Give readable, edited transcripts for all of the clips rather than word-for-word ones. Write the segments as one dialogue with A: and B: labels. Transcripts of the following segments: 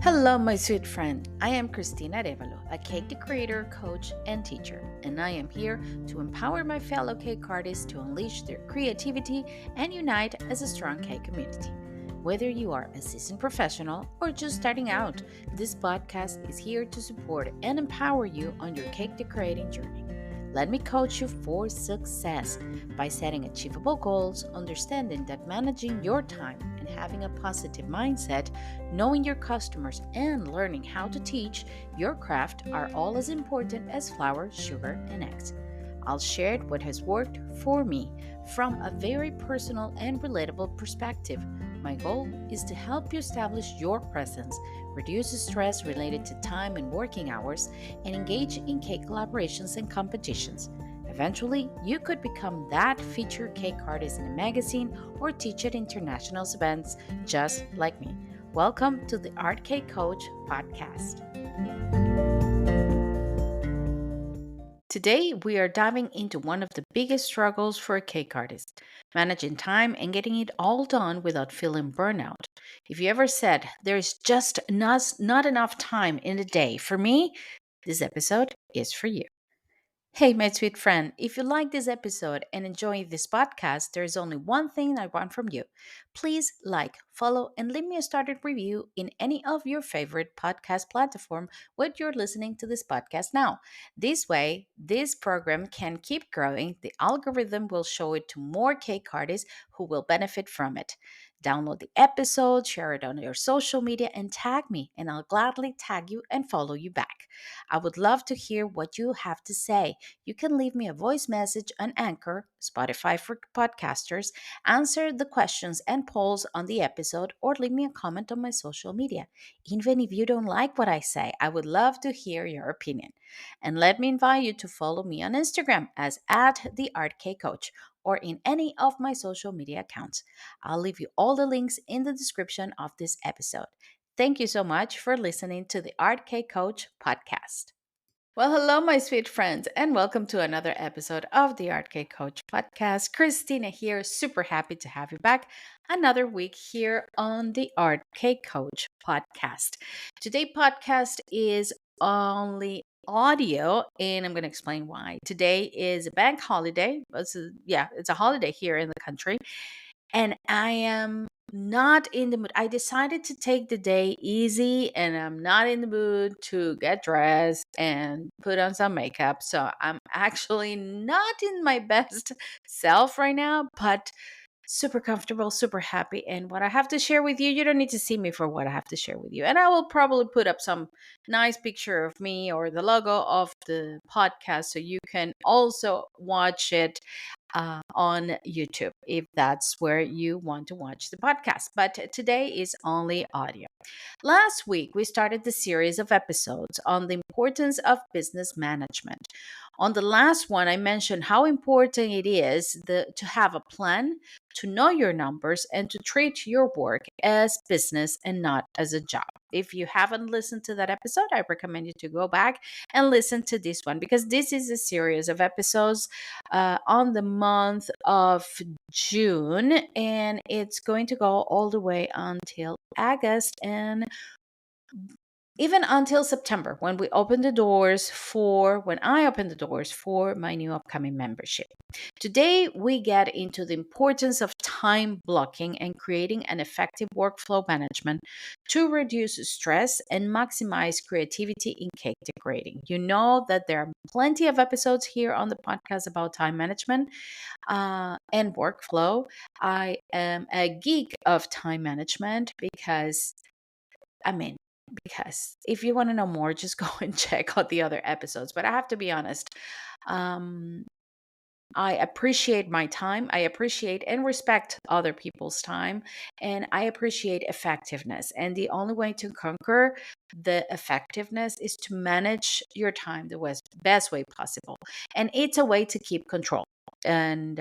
A: Hello, my sweet friend. I am Cristina Arevalo, a cake decorator, coach, and teacher, and I am here to empower my fellow cake artists to unleash their creativity and unite as a strong cake community. Whether you are a seasoned professional or just starting out, this podcast is here to support and empower you on your cake decorating journey. Let me coach you for success by setting achievable goals, understanding that managing your time and having a positive mindset, knowing your customers, and learning how to teach your craft are all as important as flour, sugar, and eggs. I'll share what has worked for me from a very personal and relatable perspective. My goal is to help you establish your presence, reduce stress related to time and working hours, and engage in cake collaborations and competitions. Eventually, you could become that featured cake artist in a magazine or teach at international events just like me. Welcome to the Art Cake Coach podcast. Today, we are diving into one of the biggest struggles for a cake artist managing time and getting it all done without feeling burnout. If you ever said, there's just not enough time in the day for me, this episode is for you. Hey, my sweet friend, if you like this episode and enjoy this podcast, there is only one thing I want from you. Please like, follow, and leave me a started review in any of your favorite podcast platform where you're listening to this podcast now. This way, this program can keep growing. The algorithm will show it to more cake artists who will benefit from it. Download the episode, share it on your social media, and tag me, and I'll gladly tag you and follow you back. I would love to hear what you have to say. You can leave me a voice message on Anchor, Spotify for podcasters, answer the questions and polls on the episode, or leave me a comment on my social media. Even if you don't like what I say, I would love to hear your opinion. And let me invite you to follow me on Instagram as at the Art K Coach or in any of my social media accounts. I'll leave you all the links in the description of this episode. Thank you so much for listening to the Art K Coach podcast. Well, hello, my sweet friends, and welcome to another episode of the Art Cake Coach podcast. Christina here, super happy to have you back another week here on the Art Cake Coach podcast. Today podcast is only audio, and I'm going to explain why. Today is a bank holiday. It's a holiday here in the country, and I am not in the mood. I decided to take the day easy and I'm not in the mood to get dressed and put on some makeup. So I'm actually not in my best self right now, but super comfortable, super happy. And what I have to share with you, you don't need to see me for what I have to share with you. And I will probably put up some nice picture of me or the logo of the podcast so you can also watch it on YouTube if that's where you want to watch the podcast. But today is only audio. Last week, we started the series of episodes on the importance of business management. On the last one, I mentioned how important it is to have a plan, to know your numbers, and to treat your work as business and not as a job. If you haven't listened to that episode, I recommend you to go back and listen to this one because this is a series of episodes on the month of June, and it's going to go all the way until August and even until September when I open the doors for my new upcoming membership. Today we get into the importance of time blocking and creating an effective workflow management to reduce stress and maximize creativity in cake decorating. You know that there are plenty of episodes here on the podcast about time management and workflow. I am a geek of time management I mean, because if you want to know more, just go and check out the other episodes. But I have to be honest, um, I appreciate my time. I appreciate and respect other people's time. And I appreciate effectiveness. And the only way to conquer the effectiveness is to manage your time the best way possible. And it's a way to keep control. And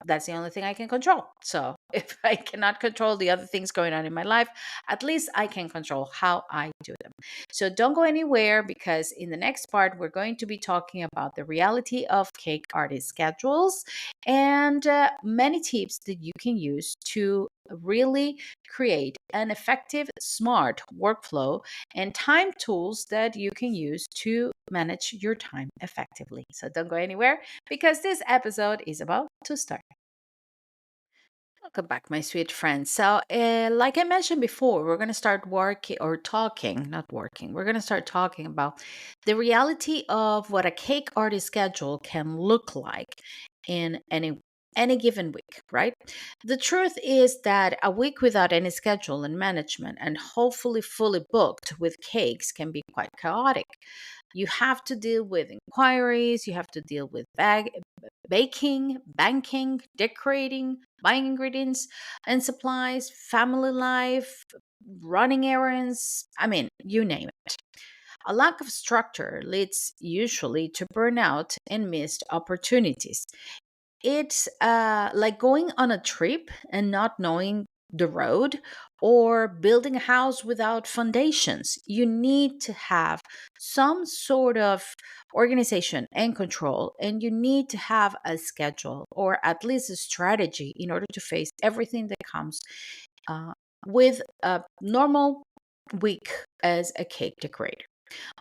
A: that's the only thing I can control. So if I cannot control the other things going on in my life, at least I can control how I do them. So don't go anywhere, because in the next part, we're going to be talking about the reality of cake artist schedules and many tips that you can use to really create an effective, smart workflow and time tools that you can use to manage your time effectively. So don't go anywhere, because this episode is about to start. Welcome back, my sweet friends. So, like I mentioned before, we're going to start working or talking, not working. We're going to start talking about the reality of what a cake artist schedule can look like in any given week, right? The truth is that a week without any schedule and management, and hopefully fully booked with cakes, can be quite chaotic. You have to deal with inquiries, you have to deal with baking, banking, decorating, buying ingredients and supplies, family life, running errands. I mean, you name it. A lack of structure leads usually to burnout and missed opportunities. It's like going on a trip and not knowing the road, or building a house without foundations. You need to have some sort of organization and control, and you need to have a schedule or at least a strategy in order to face everything that comes uh, with a normal week as a cake decorator.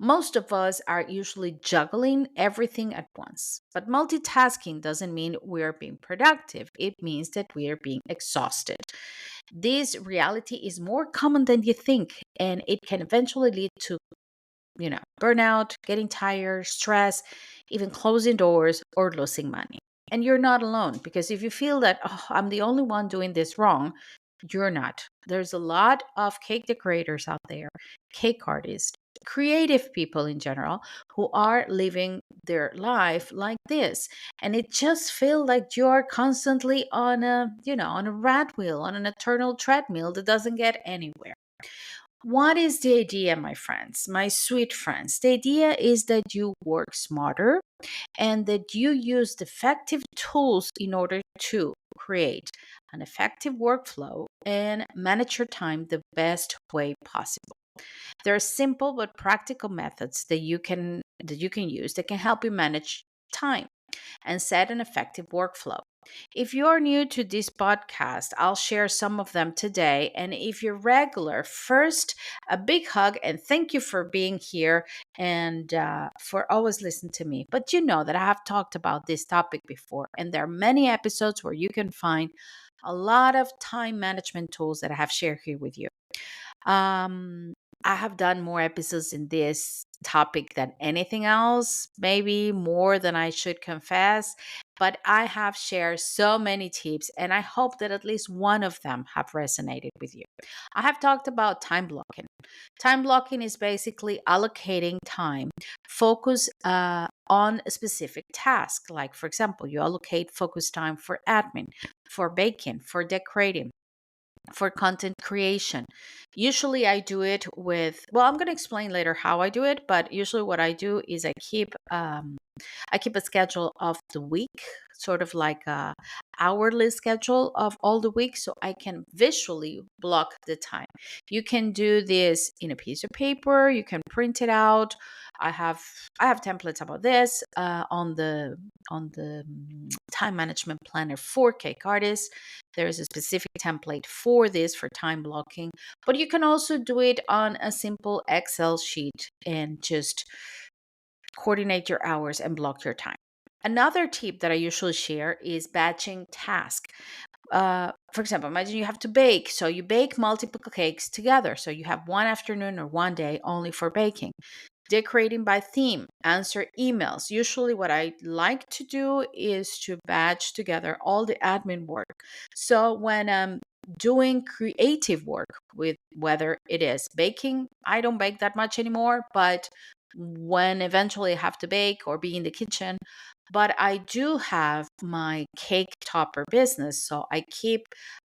A: Most of us are usually juggling everything at once. But multitasking doesn't mean we're being productive, it means that we are being exhausted. This reality is more common than you think, and it can eventually lead to, burnout, getting tired, stress, even closing doors or losing money. And you're not alone, because if you feel that, oh, I'm the only one doing this wrong, you're not. There's a lot of cake decorators out there, cake artists, creative people in general, who are living their life like this. And it just feels like you're constantly on a rat wheel, on an eternal treadmill that doesn't get anywhere. What is the idea, my friends, my sweet friends? The idea is that you work smarter and that you use effective tools in order to create an effective workflow and manage your time the best way possible. There are simple but practical methods that you can use that can help you manage time and set an effective workflow. If you are new to this podcast, I'll share some of them today. And if you're regular, first, a big hug and thank you for being here and for always listening to me. But you know that I have talked about this topic before, and there are many episodes where you can find a lot of time management tools that I have shared here with you. Um, I have done more episodes in this topic than anything else, maybe more than I should confess, but I have shared so many tips, and I hope that at least one of them have resonated with you. I have talked about time blocking. Time blocking is basically allocating time, focus on a specific task. Like, for example, you allocate focus time for admin, for baking, for decorating, for content creation. Usually I do it with, well, I'm going to explain later how I do it, but usually what I do is I keep a schedule of the week, sort of like a hourly schedule of all the week, so I can visually block the time. You can do this in a piece of paper, you can print it out. I have templates about this on the time management planner for cake artists. There is a specific template for this for time blocking, but you can also do it on a simple Excel sheet and just coordinate your hours and block your time. Another tip that I usually share is batching tasks. For example, imagine you have to bake. So you bake multiple cakes together. So you have one afternoon or one day only for baking. Decorating by theme, answer emails. Usually, what I like to do is to batch together all the admin work. So when I'm doing creative work, with whether it is baking, I don't bake that much anymore, but when eventually I have to bake or be in the kitchen, but I do have my cake topper business. So I keep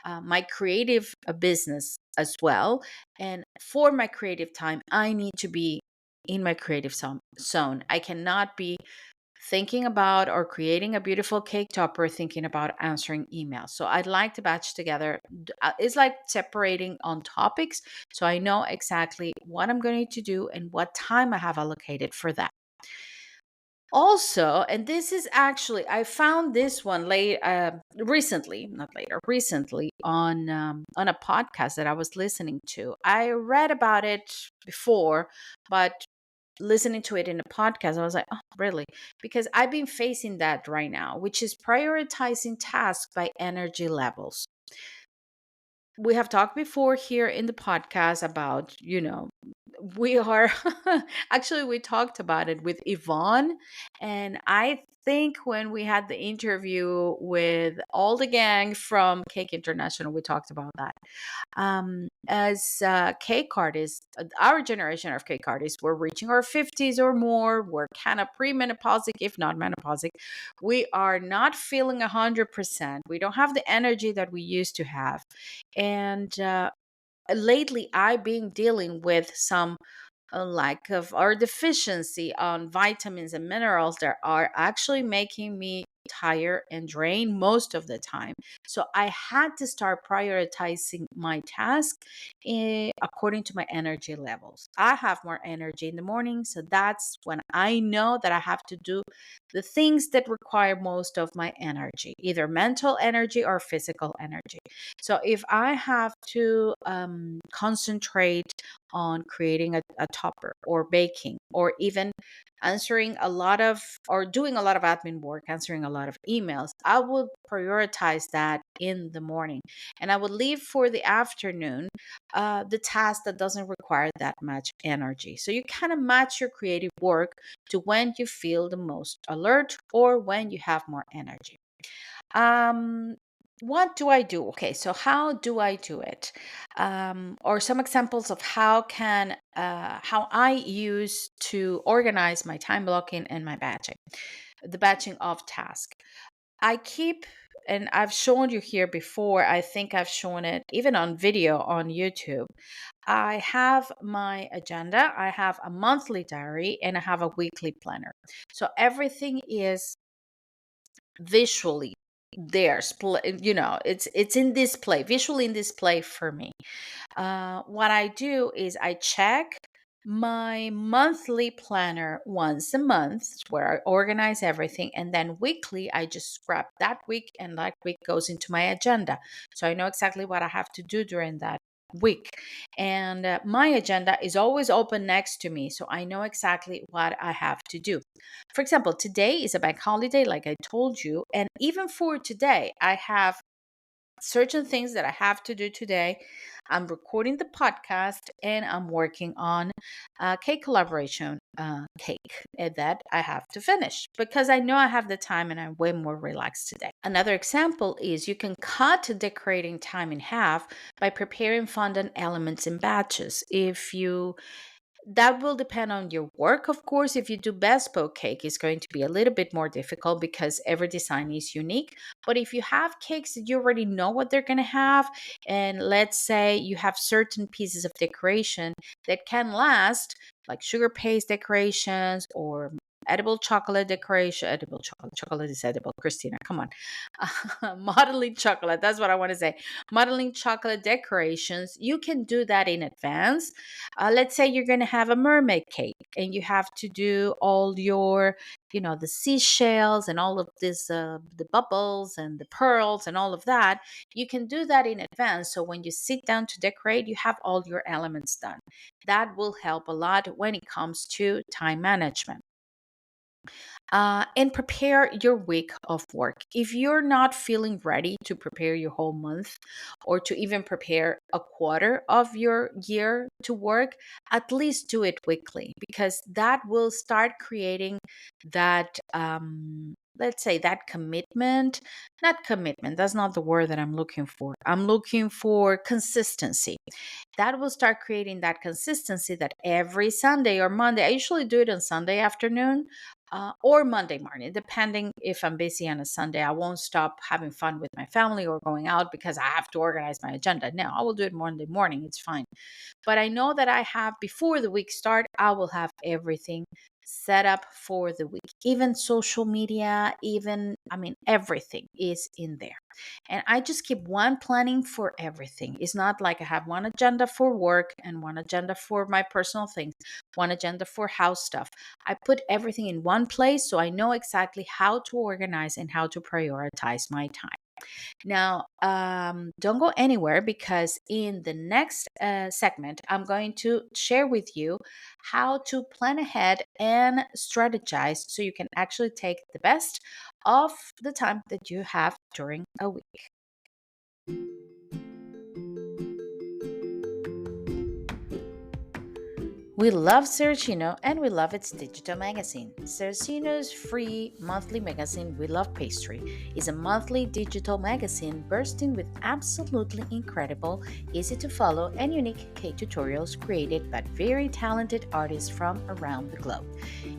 A: my creative business as well. And for my creative time, I need to be in my creative zone. I cannot be thinking about or creating a beautiful cake topper, thinking about answering emails. So I'd like to batch together. It's like separating on topics. So I know exactly what I'm going to do and what time I have allocated for that. Also, and this is actually, I found this one recently, not later, recently on a podcast that I was listening to. I read about it before, but listening to it in a podcast, I was like, oh, really? Because I've been facing that right now, which is prioritizing tasks by energy levels. We have talked before here in the podcast about, we are actually, we talked about it with Yvonne. And I think when we had the interview with all the gang from Cake International, we talked about that. As cake artists, our generation of cake artists, we're reaching our 50s or more. We're kind of premenopausic, if not menopausic. We are not feeling 100%. We don't have the energy that we used to have. And lately, I've been dealing with some lack of or deficiency on vitamins and minerals that are actually making me tired and drained most of the time. So I had to start prioritizing my task according to my energy levels. I have more energy in the morning, so that's when I know that I have to do the things that require most of my energy, either mental energy or physical energy. So if I have to concentrate on creating a topper or baking or even answering a lot of or doing a lot of admin work, answering a lot of emails, I would prioritize that in the morning. And I would leave for the afternoon the task that doesn't require that much energy. So you kind of match your creative work to when you feel the most alert or when you have more energy. Um, what do I do? Okay, so how do I do it? Or some examples of how I use to organize my time blocking and my batching, the batching of tasks. I keep, and I've shown you here before. I think I've shown it even on video on YouTube. I have my agenda. I have a monthly diary and I have a weekly planner. So everything is visually there, it's in display, visually in display for me. What I do is I check my monthly planner once a month where I organize everything, and then weekly I just grab that week and that week goes into my agenda, so I know exactly what I have to do during that week. And my agenda is always open next to me, so I know exactly what I have to do. For example, today is a bank holiday, like I told you, and even for today I have certain things that I have to do today. I'm recording the podcast and I'm working on a cake collaboration cake that I have to finish because I know I have the time and I'm way more relaxed today. Another example is you can cut decorating time in half by preparing fondant elements in batches. If you That will depend on your work, of course. If you do bespoke cake, it's going to be a little bit more difficult because every design is unique. But if you have cakes that you already know what they're going to have, and let's say you have certain pieces of decoration that can last, like sugar paste decorations or edible chocolate decoration, chocolate is edible, Christina, come on. Modeling chocolate, that's what I want to say. Modeling chocolate decorations, you can do that in advance. Let's say you're going to have a mermaid cake and you have to do all your, the seashells and all of this, the bubbles and the pearls and all of that. You can do that in advance. So when you sit down to decorate, you have all your elements done. That will help a lot when it comes to time management. And prepare your week of work. If you're not feeling ready to prepare your whole month or to even prepare a quarter of your year to work, at least do it weekly because that will start creating that, let's say, that commitment. Not commitment, that's not the word that I'm looking for. I'm looking for consistency. That will start creating that consistency that every Sunday or Monday, I usually do it on Sunday afternoon or Monday morning, depending if I'm busy on a Sunday. I won't stop having fun with my family or going out because I have to organize my agenda. No, I will do it Monday morning. It's fine. But I know that I have, before the week start, I will have everything set up for the week. Even social media, even, everything is in there. And I just keep one planning for everything. It's not like I have one agenda for work and one agenda for my personal things, one agenda for house stuff. I put everything in one place so I know exactly how to organize and how to prioritize my time. Now, don't go anywhere because in the next segment, I'm going to share with you how to plan ahead and strategize so you can actually take the best of the time that you have during a week. We love Cercino and we love its digital magazine. Cercino's free monthly magazine, We Love Pastry, is a monthly digital magazine bursting with absolutely incredible, easy to follow, and unique cake tutorials created by very talented artists from around the globe.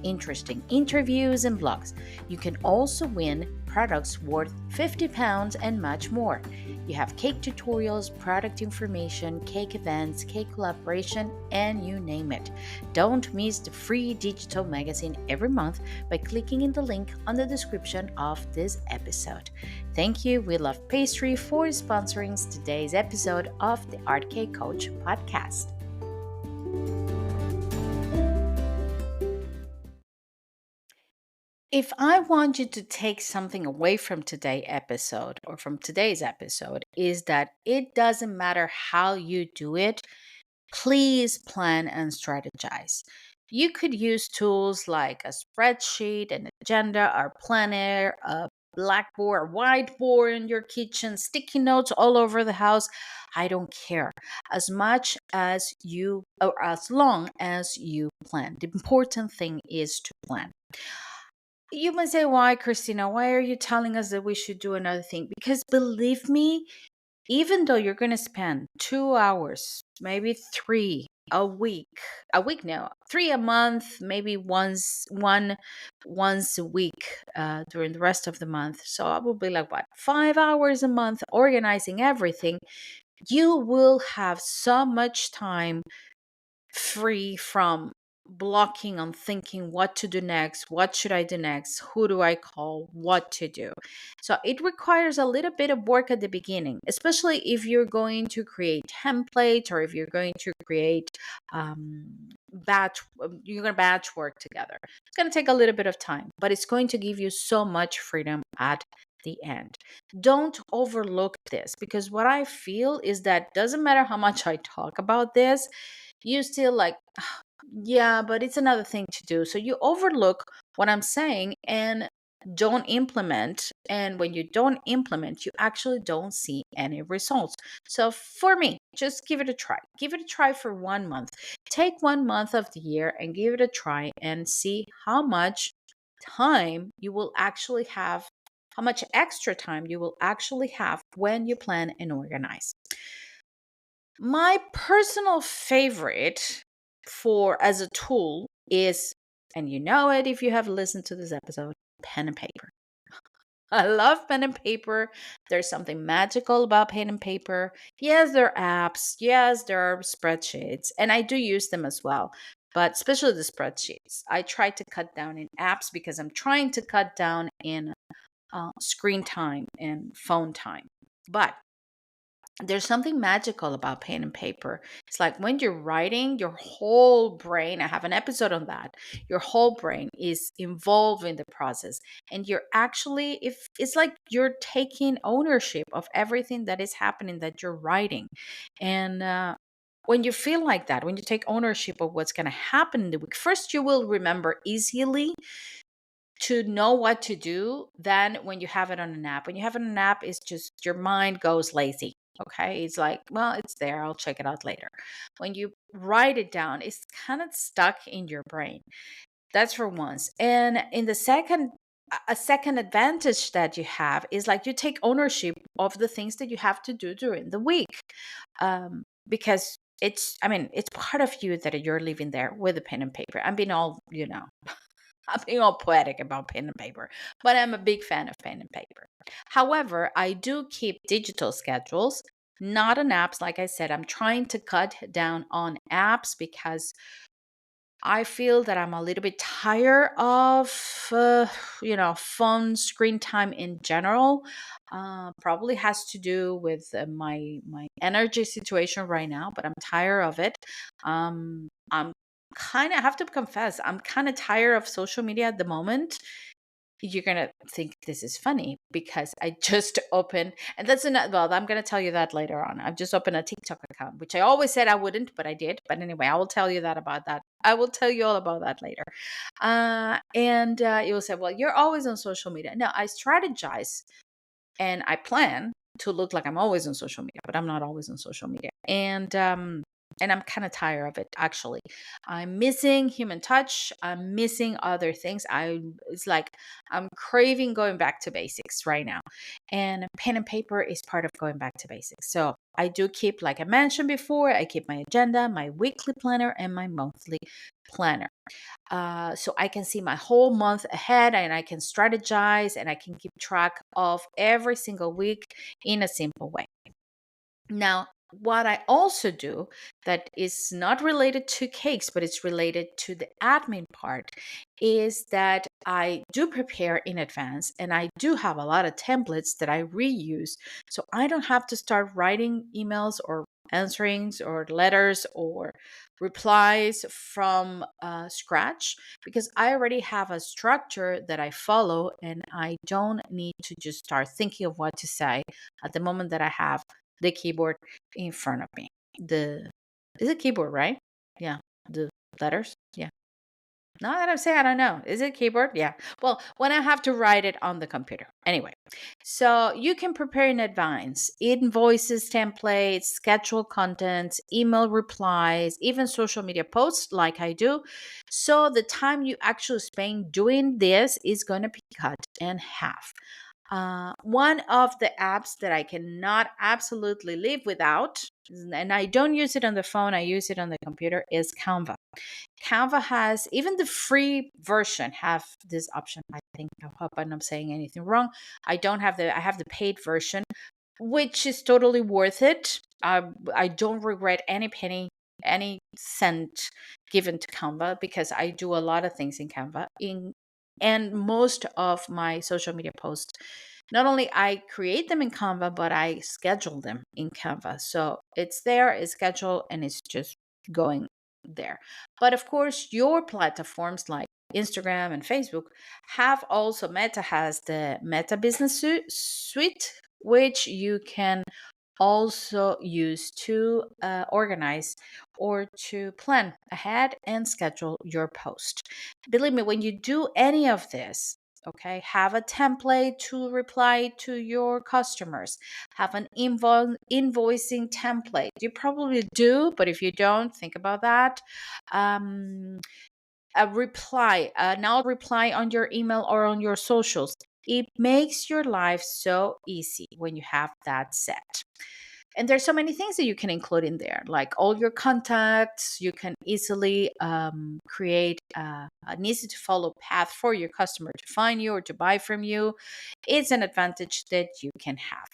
A: Interesting interviews and blogs. You can also win products worth £50 and much more. You have cake tutorials, product information, cake events, cake collaboration, and you name it. Don't miss the free digital magazine every month by clicking in the link on the description of this episode. Thank you, We Love Pastry, for sponsoring today's episode of the Art Cake Coach podcast. If I want you to take something away from today's episode or from today's episode, is that it doesn't matter how you do it, please plan and strategize. You could use tools like a spreadsheet, an agenda, or planner, a blackboard, a whiteboard in your kitchen, sticky notes all over the house. I don't care. As much as you, or as long as you plan. The important thing is to plan. You might say, why, Christina? Why are you telling us that we should do another thing? Because believe me, even though you're going to spend 2 hours, maybe three a week now, three a month, maybe once a week during the rest of the month. So I will be like, what, 5 hours a month organizing everything. You will have so much time free from blocking on thinking what to do next, what should I do next, who do I call, what to do. So it requires a little bit of work at the beginning, especially if you're going to create templates or if you're going to create you're going to batch work together. It's going to take a little bit of time, but it's going to give you so much freedom at the end. Don't overlook this, because what I feel is that doesn't matter how much I talk about this, you still like, yeah, but it's another thing to do. So you overlook what I'm saying and don't implement. And when you don't implement, you actually don't see any results. So for me, just give it a try. Give it a try for 1 month. Take 1 month of the year and give it a try and see how much time you will actually have, how much extra time you will actually have when you plan and organize. My personal favorite for as a tool is, and you know it if you have listened to this episode, pen and paper. I love pen and paper. There's something magical about pen and paper. Yes, there are apps. Yes, there are spreadsheets, and I do use them as well. But especially the spreadsheets, I try to cut down in apps because I'm trying to cut down in screen time and phone time. But there's something magical about pen and paper. It's like when you're writing, your whole brain, I have an episode on that. Your whole brain is involved in the process. And you're actually, if it's like you're taking ownership of everything that is happening that you're writing. And when you feel like that, when you take ownership of what's going to happen in the week, first you will remember easily to know what to do than when you have it on an app. When you have it on an app, it's just your mind goes lazy. Okay. It's like, well, it's there. I'll check it out later. When you write it down, it's kind of stuck in your brain. That's for once. And in the second, a second advantage that you have is like you take ownership of the things that you have to do during the week. Because it's part of you that you're living there with a pen and paper. I'm being all, I'm being all poetic about pen and paper, but I'm a big fan of pen and paper. However, I do keep digital schedules, not on apps. Like I said, I'm trying to cut down on apps because I feel that I'm a little bit tired of, phone screen time in general. Probably has to do with my energy situation right now, but I'm tired of it. I'm kind of have to confess, I'm kind of tired of social media at the moment. You're gonna think this is funny because I just opened, and that's not, well, I'm gonna tell you that later on. I've just opened a TikTok account, which I always said I wouldn't, but I did. But anyway, I will tell you that about that. I will tell you all about that later. And you will say, well, you're always on social media. No, I strategize and I plan to look like I'm always on social media, but I'm not always on social media. And I'm kind of tired of it, actually. I'm missing human touch. I'm missing other things. It's like I'm craving going back to basics right now. And pen and paper is part of going back to basics. So I do keep, like I mentioned before, I keep my agenda, my weekly planner, and my monthly planner. So I can see my whole month ahead, and I can strategize, and I can keep track of every single week in a simple way. Now, what I also do that is not related to cakes, but it's related to the admin part, is that I do prepare in advance, and I do have a lot of templates that I reuse. So I don't have to start writing emails or answerings or letters or replies from scratch, because I already have a structure that I follow, and I don't need to just start thinking of what to say at the moment that I have the keyboard in front of me. The Is it keyboard, right? Yeah. The letters? Yeah. Now that I'm saying, I don't know. Is it keyboard? Yeah. Well, when I have to write it on the computer. Anyway, so you can prepare in advance invoices, templates, schedule contents, email replies, even social media posts like I do. So the time you actually spend doing this is going to be cut in half. One of the apps that I cannot absolutely live without, and I don't use it on the phone, I use it on the computer, is Canva. Canva has, even the free version have this option. I think, I hope I'm not saying anything wrong. I have the paid version, which is totally worth it. I don't regret any penny, any cent given to Canva, because I do a lot of things in Canva. And most of my social media posts, not only I create them in Canva, but I schedule them in Canva. So it's there, it's scheduled, and it's just going there. But of course, your platforms like Instagram and Facebook have also, Meta has the Meta Business Suite, which you can also use to organize or to plan ahead and schedule your post. Believe me, when you do any of this, okay, have a template to reply to your customers, have an invoicing template. You probably do, but if you don't, think about that. A reply, now reply on your email or on your socials. It makes your life so easy when you have that set. And there's so many things that you can include in there, like all your contacts. You can easily create an easy to follow path for your customer to find you or to buy from you. It's an advantage that you can have.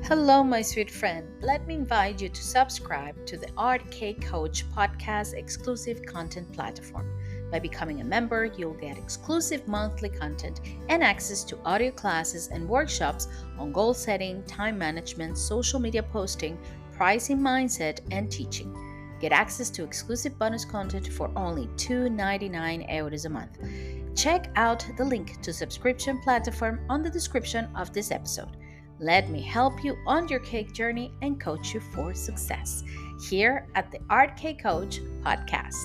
A: Hello, my sweet friend. Let me invite you to subscribe to the Art K Coach podcast exclusive content platform. By becoming a member, you'll get exclusive monthly content and access to audio classes and workshops on goal setting, time management, social media posting, pricing mindset, and teaching. Get access to exclusive bonus content for only €2.99 a month. Check out the link to subscription platform on the description of this episode. Let me help you on your cake journey and coach you for success here at the Art Cake Coach podcast.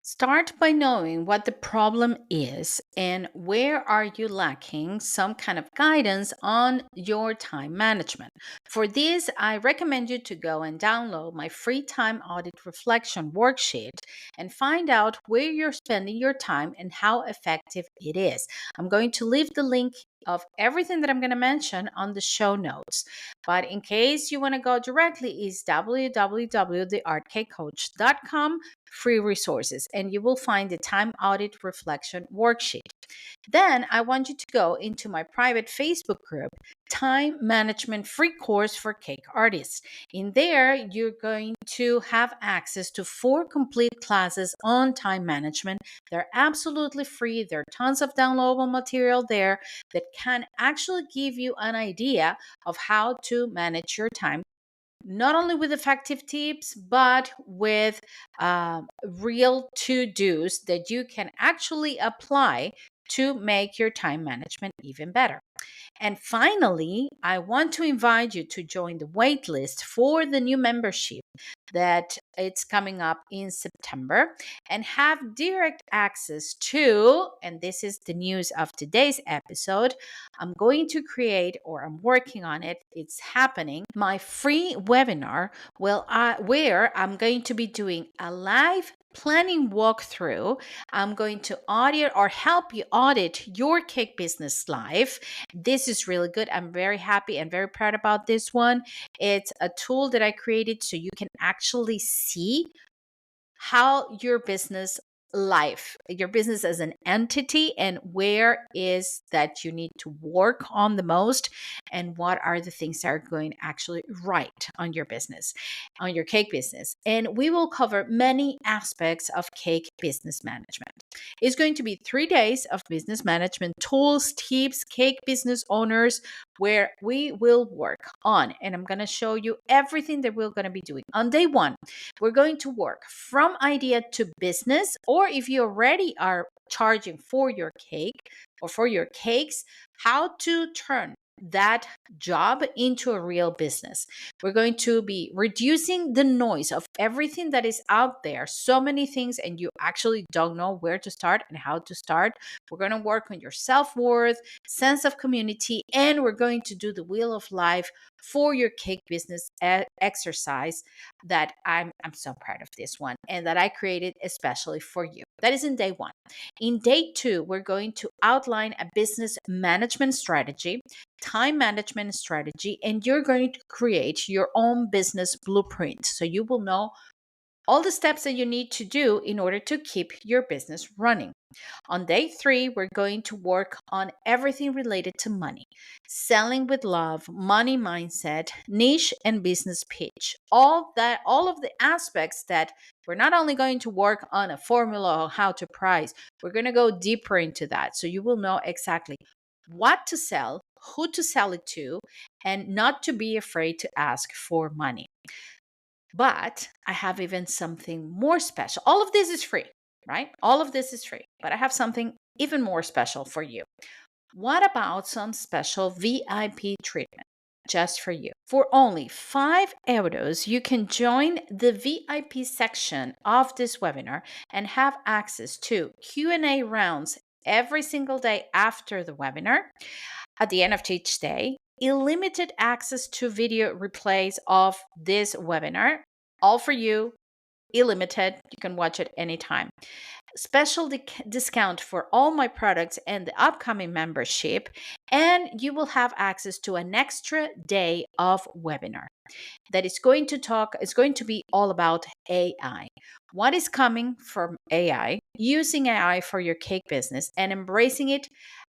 A: Start by knowing what the problem is and where are you lacking some kind of guidance on your time management. For this, I recommend you to go and download my free time audit reflection worksheet and find out where you're spending your time and how effective it is. I'm going to leave the link of everything that I'm going to mention on the show notes. But in case you want to go directly, is www.theartcakecoach.com free resources, and you will find the time audit reflection worksheet. Then I want you to go into my private Facebook group, Time Management Free Course for Cake Artists. In there, you're going to have access to 4 complete classes on time management. They're absolutely free. There are tons of downloadable material there that can actually give you an idea of how to manage your time, not only with effective tips, but with real to-dos that you can actually apply to make your time management even better. And finally, I want to invite you to join the waitlist for the new membership that it's coming up in September, and have direct access to, and this is the news of today's episode, I'm going to create, or I'm working on it, it's happening, my free webinar where I'm going to be doing a live planning walkthrough. I'm going to audit or help you audit your cake business live. This is really good. I'm very happy and very proud about this one. It's a tool that I created so you can actually see how your business your business as an entity, and where is that you need to work on the most, and what are the things that are going actually right on your business, on your cake business. And we will cover many aspects of cake business management. It's going to be 3 days of business management tools, tips, cake business owners, where we will work on, and I'm going to show you everything that we're going to be doing. On day 1, we're going to work from idea to business, or if you already are charging for your cake or for your cakes, how to turn that job into a real business. We're going to be reducing the noise of everything that is out there, so many things, and you actually don't know where to start and how to start. We're going to work on your self-worth, sense of community, and we're going to do the wheel of life for your cake business exercise that I'm so proud of this one, and that I created especially for you. That is in day 1. In day 2, we're going to outline a business management strategy, time management strategy, and you're going to create your own business blueprint. So you will know all the steps that you need to do in order to keep your business running. On day 3, we're going to work on everything related to money, selling with love, money mindset, niche, and business pitch. All of the aspects that we're not only going to work on a formula on how to price, we're going to go deeper into that. So you will know exactly what to sell, who to sell it to, and not to be afraid to ask for money. But I have even something more special. All of this is free, right? All of this is free, but I have something even more special for you. What about some special VIP treatment just for you? For only €5, you can join the VIP section of this webinar and have access to Q&A rounds every single day after the webinar. At the end of each day, unlimited access to video replays of this webinar, all for you, illimited. You can watch it anytime. Special discount for all my products and the upcoming membership, and you will have access to an extra day of webinar that is going to be all about AI. What is coming from AI, using AI for your cake business and embracing it,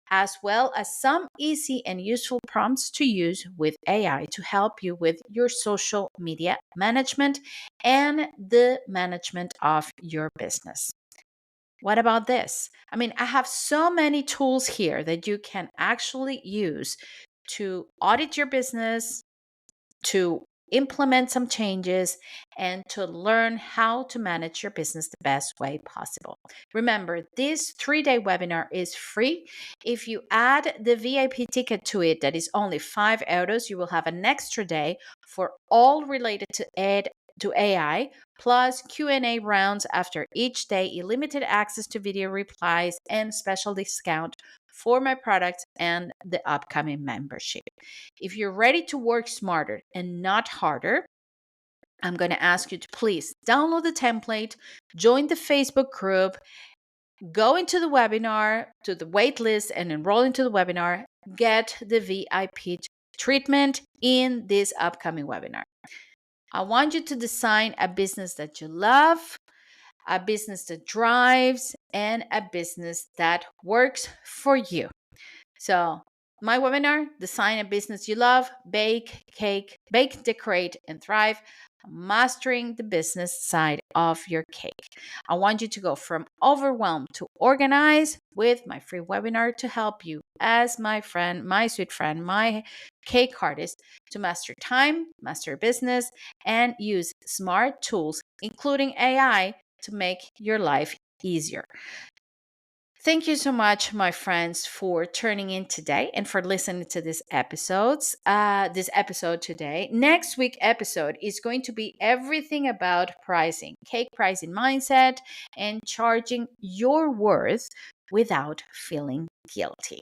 A: as well as some easy and useful prompts to use with AI to help you with your social media management and the management of your business. What about this? I mean, I have so many tools here that you can actually use to audit your business, to implement some changes, and to learn how to manage your business the best way possible. Remember, this 3-day webinar is free. If you add the VIP ticket to it, that is only €5, you will have an extra day for all related to AI, plus Q&A rounds after each day, limited access to video replies, and special discount for my products and the upcoming membership. If you're ready to work smarter and not harder, I'm going to ask you to please download the template, join the Facebook group, go into the webinar, to the wait list, and enroll into the webinar. Get the VIP treatment in this upcoming webinar. I want you to design a business that you love, a business that drives, and a business that works for you. So, my webinar, Design a Business You Love, Bake, Decorate, and Thrive, Mastering the Business Side of Your Cake. I want you to go from overwhelmed to organized with my free webinar to help you as my friend, my sweet friend, my cake artist to master time, master business, and use smart tools, including AI, to make your life easier. Thank you so much, my friends, for turning in today and for listening to this episode today. Next week episode is going to be everything about pricing, cake pricing mindset, and charging your worth without feeling guilty.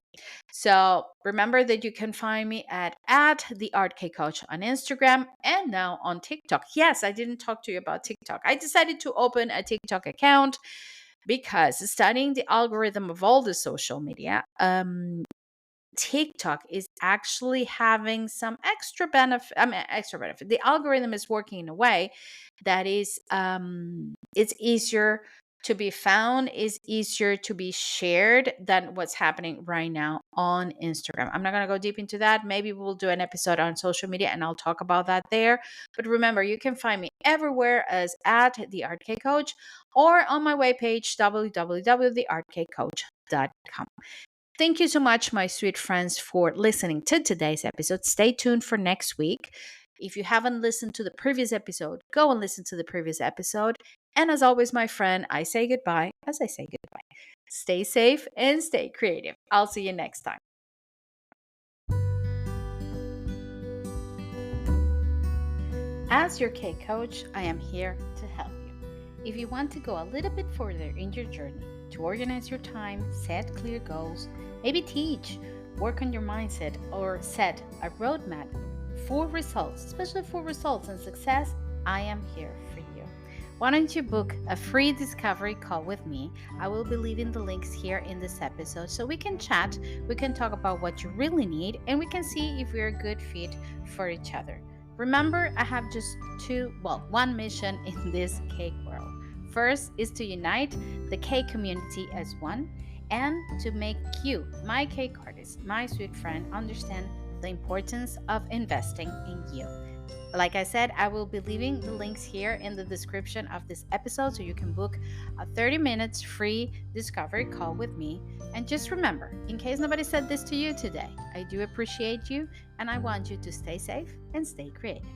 A: So remember that you can find me at the Art Cake Coach on Instagram and now on TikTok. Yes, I didn't talk to you about TikTok. I decided to open a TikTok account because studying the algorithm of all the social media, TikTok is actually having some extra benefit. Extra benefit. The algorithm is working in a way that is, it's easier to be found, is easier to be shared than what's happening right now on Instagram. I'm not going to go deep into that. Maybe we'll do an episode on social media and I'll talk about that there. But remember, you can find me everywhere as at the Art Cake Coach or on my webpage, www.theartcakecoach.com. Thank you so much, my sweet friends, for listening to today's episode. Stay tuned for next week. If you haven't listened to the previous episode, go and listen to the previous episode. And as always, my friend, I say goodbye as I say goodbye. Stay safe and stay creative. I'll see you next time. As your cake coach, I am here to help you. If you want to go a little bit further in your journey to organize your time, set clear goals, maybe teach, work on your mindset, or set a roadmap for results, especially for results and success, I am here for you. Why don't you book a free discovery call with me? I will be leaving the links here in this episode so we can chat, we can talk about what you really need, and we can see if we're a good fit for each other. Remember, I have just one mission in this cake world. First is to unite the cake community as one and to make you, my cake artist, my sweet friend, understand the importance of investing in you. Like I said, I will be leaving the links here in the description of this episode so you can book a 30 minutes free discovery call with me. And just remember, in case nobody said this to you today, I do appreciate you and I want you to stay safe and stay creative.